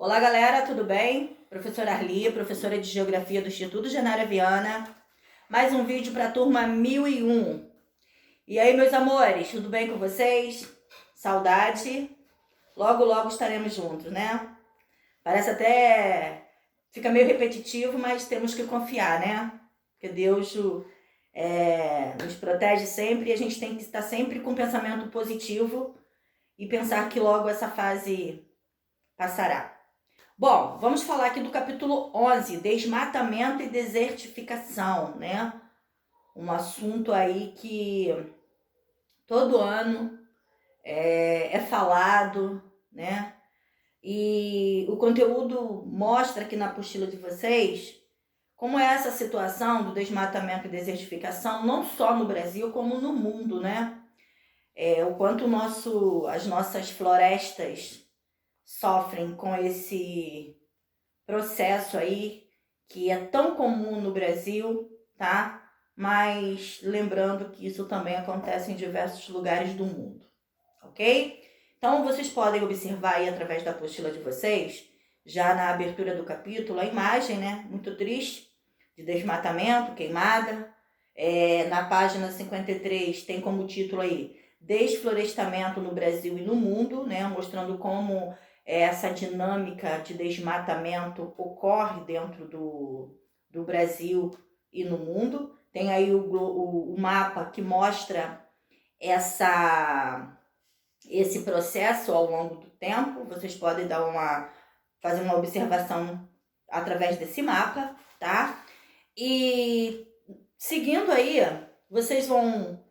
Olá, galera, tudo bem? Professora Arli, professora de Geografia do Instituto Genara Viana. Mais um vídeo para a turma 1001. E aí, meus amores, tudo bem com vocês? Saudade? Logo, logo estaremos juntos, né? Parece até... fica meio repetitivo, mas temos que confiar, né? Porque Deus nos protege sempre e a gente tem que estar sempre com pensamento positivo e pensar que logo essa fase passará. Bom, vamos falar aqui do capítulo 11, desmatamento e desertificação, né? Um assunto aí que todo ano é falado, né? E o conteúdo mostra aqui na apostila de vocês como é essa situação do desmatamento e desertificação, não só no Brasil, como no mundo, né? O quanto as nossas florestas sofrem com esse processo aí que é tão comum no Brasil, tá? Mas lembrando que isso também acontece em diversos lugares do mundo, ok? Então vocês podem observar aí através da apostila de vocês, já na abertura do capítulo, a imagem, né? Muito triste, de desmatamento, queimada. Na página 53 tem como título aí, Desflorestamento no Brasil e no Mundo, né? Mostrando como essa dinâmica de desmatamento ocorre dentro do Brasil e no mundo. Tem aí o mapa que mostra esse processo ao longo do tempo. Vocês podem fazer uma observação através desse mapa, tá? E seguindo aí, vocês vão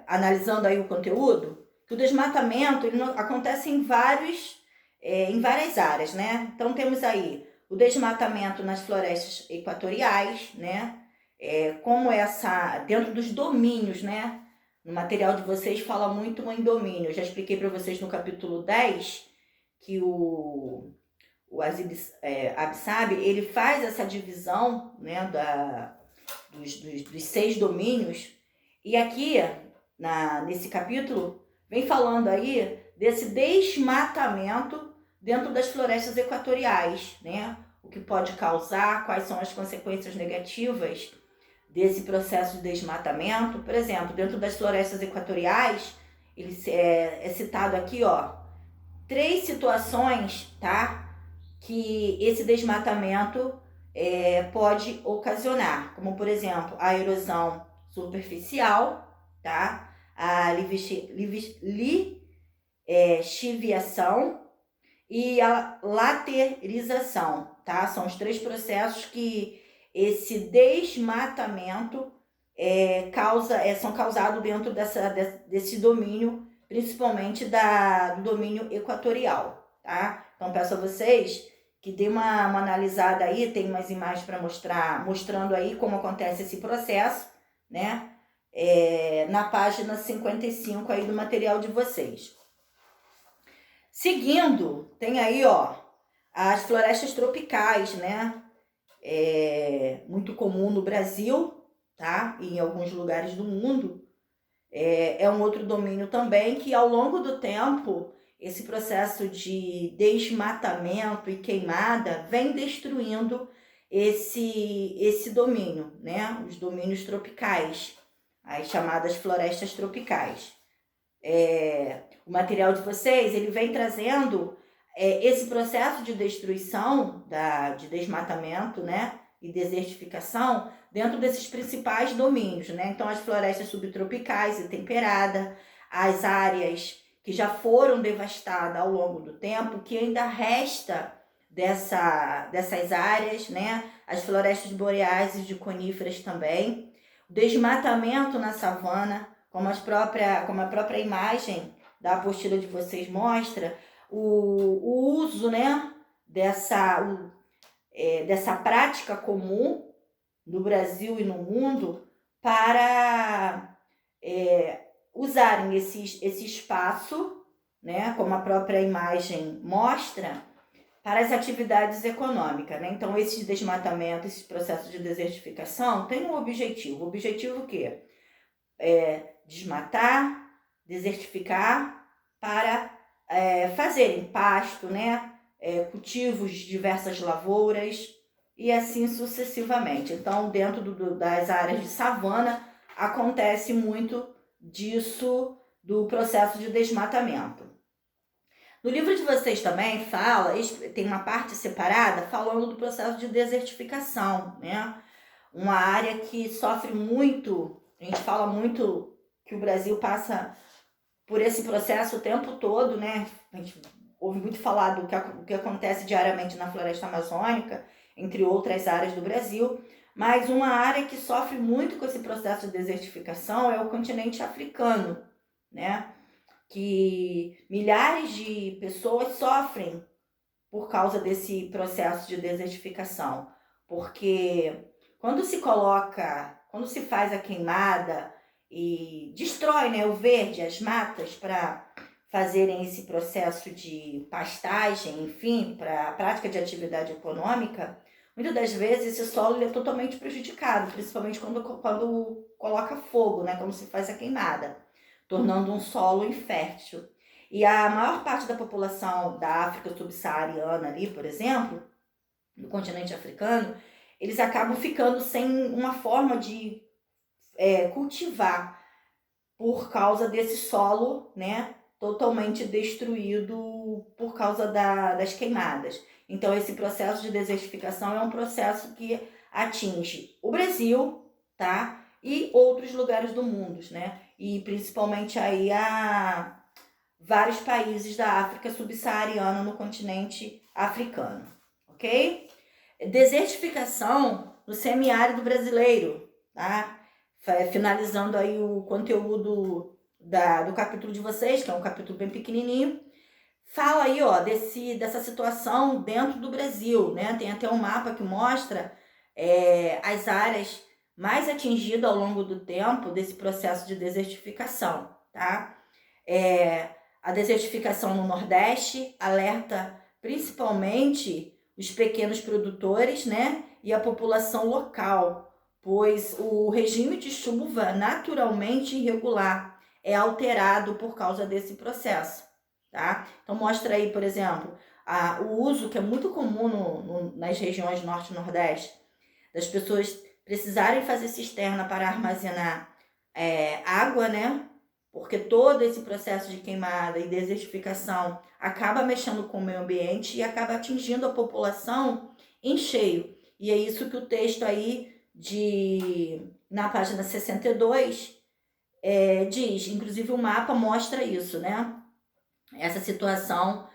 analisando aí o conteúdo, que o desmatamento ele acontece em várias áreas, né? Então temos aí o desmatamento nas florestas equatoriais, né? Como dentro dos domínios, né? No material de vocês fala muito em domínio. Eu já expliquei para vocês no capítulo 10 que o Abissab, ele faz essa divisão, né, dos 6 domínios. E aqui, nesse capítulo, vem falando aí desse desmatamento dentro das florestas equatoriais, né? O que pode causar, quais são as consequências negativas desse processo de desmatamento. Por exemplo, dentro das florestas equatoriais, ele é citado aqui, ó, 3 situações, tá? Que esse desmatamento pode ocasionar, como por exemplo, a erosão superficial, tá? A lixiviação e a laterização, tá? São os 3 processos que esse desmatamento são causados dentro desse domínio, principalmente do domínio equatorial, tá? Então peço a vocês que dê uma analisada aí, tem umas imagens para mostrar, mostrando aí como acontece esse processo, né? Na página 55 aí do material de vocês. Seguindo, tem aí, ó, as florestas tropicais, né? Muito comum no Brasil, tá? E em alguns lugares do mundo. É um outro domínio também que, ao longo do tempo, esse processo de desmatamento e queimada vem destruindo esse domínio, né? Os domínios tropicais, as chamadas florestas tropicais. O material de vocês, ele vem trazendo esse processo de destruição, de desmatamento, né? E desertificação dentro desses principais domínios, né? Então, as florestas subtropicais e temperadas, as áreas que já foram devastadas ao longo do tempo, que ainda resta dessas áreas, né? As florestas boreais e de coníferas também. O desmatamento na savana, como a própria imagem da apostila de vocês mostra, o uso, né? Dessa prática comum no Brasil e no mundo para usarem esse espaço, né, como a própria imagem mostra, para as atividades econômicas, né? Então, esse desmatamento, esse processo de desertificação tem um objetivo. O objetivo o quê? Desmatar, desertificar para fazerem pasto, né? cultivos de diversas lavouras e assim sucessivamente. Então, dentro das áreas de savana, acontece muito disso, do processo de desmatamento. No livro de vocês também tem uma parte separada falando do processo de desertificação, né? Uma área que sofre muito, a gente fala muito que o Brasil passa por esse processo o tempo todo, né? A gente ouve muito falar do que acontece diariamente na floresta amazônica, entre outras áreas do Brasil, mas uma área que sofre muito com esse processo de desertificação é o continente africano, né? Que milhares de pessoas sofrem por causa desse processo de desertificação, porque quando se faz a queimada e destrói, né, o verde, as matas, para fazerem esse processo de pastagem, enfim, para a prática de atividade econômica, muitas das vezes esse solo é totalmente prejudicado, principalmente quando coloca fogo, né, quando se faz a queimada, tornando um solo infértil. E a maior parte da população da África subsaariana ali, por exemplo, no continente africano, eles acabam ficando sem uma forma de cultivar por causa desse solo, né, totalmente destruído por causa das queimadas. Então, esse processo de desertificação é um processo que atinge o Brasil, tá? E outros lugares do mundo, né? E principalmente aí a vários países da África subsaariana no continente africano, ok? Desertificação no semiárido brasileiro, tá? Finalizando aí o conteúdo do capítulo de vocês, que é um capítulo bem pequenininho, fala aí, ó, dessa situação dentro do Brasil, né? Tem até um mapa que mostra as áreas mais atingidas ao longo do tempo desse processo de desertificação, tá? A desertificação no Nordeste alerta principalmente os pequenos produtores, né? E a população local, pois o regime de chuva naturalmente irregular é alterado por causa desse processo, tá? Então mostra aí, por exemplo, o uso que é muito comum nas regiões norte e nordeste, das pessoas precisarem fazer cisterna para armazenar água, né? Porque todo esse processo de queimada e desertificação acaba mexendo com o meio ambiente e acaba atingindo a população em cheio. E é isso que o texto aí na página 62 diz, inclusive o mapa mostra isso, né? Essa situação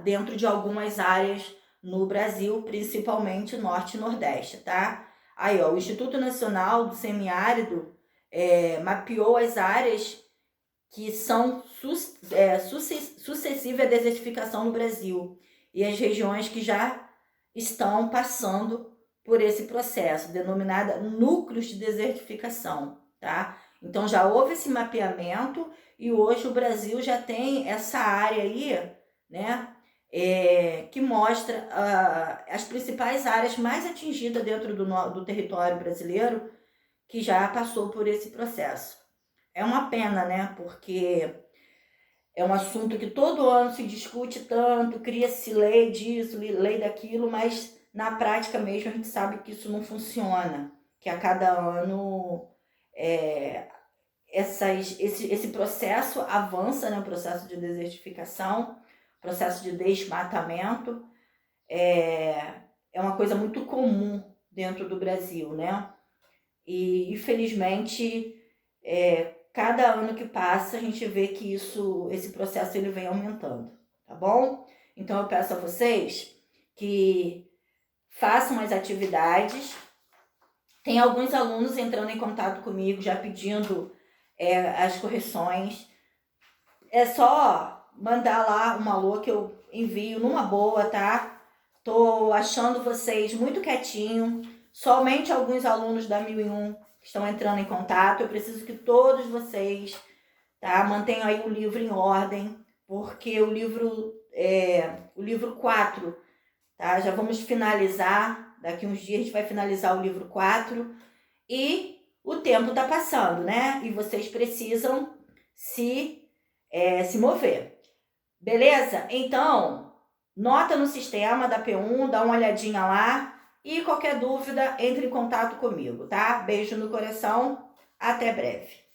dentro de algumas áreas no Brasil, principalmente norte e nordeste, tá? Aí, ó, o Instituto Nacional do Semiárido mapeou as áreas que são suscetíveis à desertificação no Brasil e as regiões que já estão passando por esse processo, denominada núcleos de desertificação, tá? Então já houve esse mapeamento e hoje o Brasil já tem essa área aí, né, que mostra as principais áreas mais atingidas dentro do território brasileiro que já passou por esse processo. É uma pena, né, porque é um assunto que todo ano se discute tanto, cria-se lei disso, lei daquilo, mas na prática mesmo a gente sabe que isso não funciona, que a cada ano esse processo avança, né, o processo de desertificação, processo de desmatamento, é uma coisa muito comum dentro do Brasil, né? E infelizmente, cada ano que passa a gente vê que esse processo ele vem aumentando, tá bom? Então eu peço a vocês que façam as atividades. Tem alguns alunos entrando em contato comigo já pedindo as correções. É só mandar lá uma alô que eu envio numa boa, tá? Tô achando vocês muito quietinho. Somente alguns alunos da 1001 estão entrando em contato. Eu preciso que todos vocês, tá, mantenham aí o livro em ordem, porque o livro 4, tá? Já vamos finalizar. Daqui uns dias a gente vai finalizar o livro 4 e o tempo tá passando, né? E vocês precisam se mover. Beleza? Então, Nota no sistema da P1, dá uma olhadinha lá e qualquer dúvida, entre em contato comigo, tá? Beijo no coração, até breve.